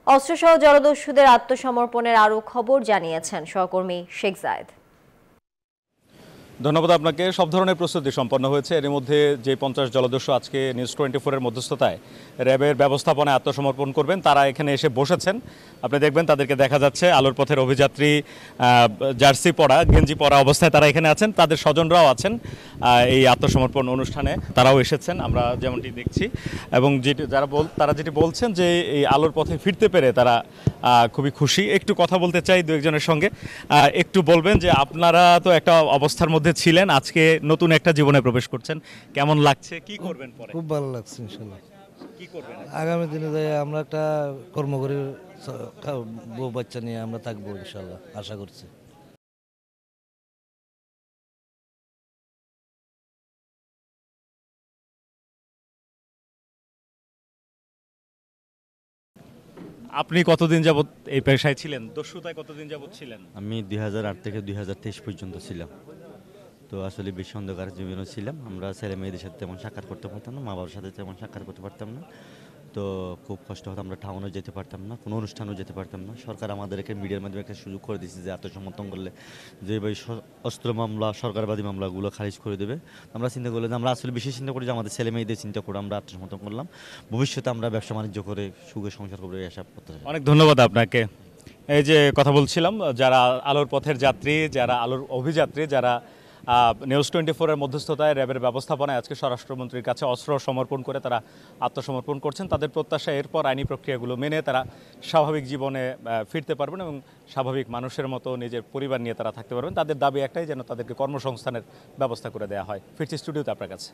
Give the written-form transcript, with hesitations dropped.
অস্ত্রসহ জলদস্যুদের আত্মসমর্পণের আরও খবর জানিয়েছেন সহকর্মী শেখ জায়েদ। ধন্যবাদ আপনাকে। সব ধরনের প্রস্তুতি সম্পন্ন হয়েছে। এর মধ্যে যে 50 জলদস্যু আজকে নিউজ 24-এর মধ্যস্থতায় র্যাবের ব্যবস্থাপনায় আত্মসমর্পণ করবেন, তারা এখানে এসে বসেছেন। আপনি দেখবেন তাদেরকে দেখা যাচ্ছে আলোর পথের অভিযাত্রী জার্সি পরা, গেঞ্জি পরা অবস্থায় তারা এখানে আছেন। তাদের স্বজনরাও আছেন এই আত্মসমর্পণ অনুষ্ঠানে, তারাও এসেছেন আমরা যেমনটি দেখছি। এবং তারা যেটি বলছেন যে এই আলোর পথে ফিরতে পেরে তারা খুবই খুশি। একটু কথা বলতে চাই দু একজনের সঙ্গে। একটু বলবেন যে আপনারা তো একটা অবস্থার মধ্যে ছিলেন, আজকে নতুন একটা জীবনে প্রবেশ করছেন, কেমন লাগছে, কি করবেন পরে? খুব ভালো লাগছে ইনশাল্লাহ। কি করবেন? আগামী দিনে যাই আমরা একটা কর্ম করি, বউ বাচ্চা নিয়ে আমরা থাকবো ইনশাল্লাহ, আশা করছি। আপনি কতদিন যাবত এই পেশায় ছিলেন, দস্যুতায় কতদিন যাবত ছিলেন? আমি 2008 থেকে 2023 পর্যন্ত ছিলাম। তো আসলে বেশি অন্ধকার জীবনে ছিলাম। আমরা ছেলে মেয়েদের সাথে তেমন সাক্ষাৎ করতে পারতাম না, মা বাবার সাথে তেমন সাক্ষাৎ করতে পারতাম না। তো খুব কষ্ট হতো, আমরা টাউনও যেতে পারতাম না, কোনো অনুষ্ঠানও যেতে পারতাম না। সরকার আমাদেরকে মিডিয়ার মাধ্যমে একটা সুযোগ করে দিয়েছে যে আত্মসমর্পণ করলে যে ভাই অস্ত্র মামলা, সরকারবাদী মামলাগুলো খারিজ করে দেবে। আমরা চিন্তা করলাম যে আমরা আসলে বেশি চিন্তা করি যে আমাদের ছেলে মেয়েদের চিন্তা করে আমরা আত্মসমর্পণ করলাম। ভবিষ্যতে আমরা ব্যবসা বাণিজ্য করে সুখে সংসার করবো এই আশা করতে চাই। অনেক ধন্যবাদ আপনাকে। এই যে কথা বলছিলাম, যারা আলোর পথের যাত্রী, যারা আলোর অভিযাত্রী, যারা নিউজ 24-এর মধ্যস্থতায় র্যাবের ব্যবস্থাপনায় আজকে স্বরাষ্ট্রমন্ত্রীর কাছে অস্ত্র সমর্পণ করে তারা আত্মসমর্পণ করছেন, তাদের প্রত্যাশা এরপর আইনি প্রক্রিয়াগুলো মেনে তারা স্বাভাবিক জীবনে ফিরতে পারবেন এবং স্বাভাবিক মানুষের মতো নিজের পরিবার নিয়ে তারা থাকতে পারবেন। তাদের দাবি একটাই, যেন তাদেরকে কর্মসংস্থানের ব্যবস্থা করে দেওয়া হয়। ফিরছি স্টুডিওতে আপনার কাছে।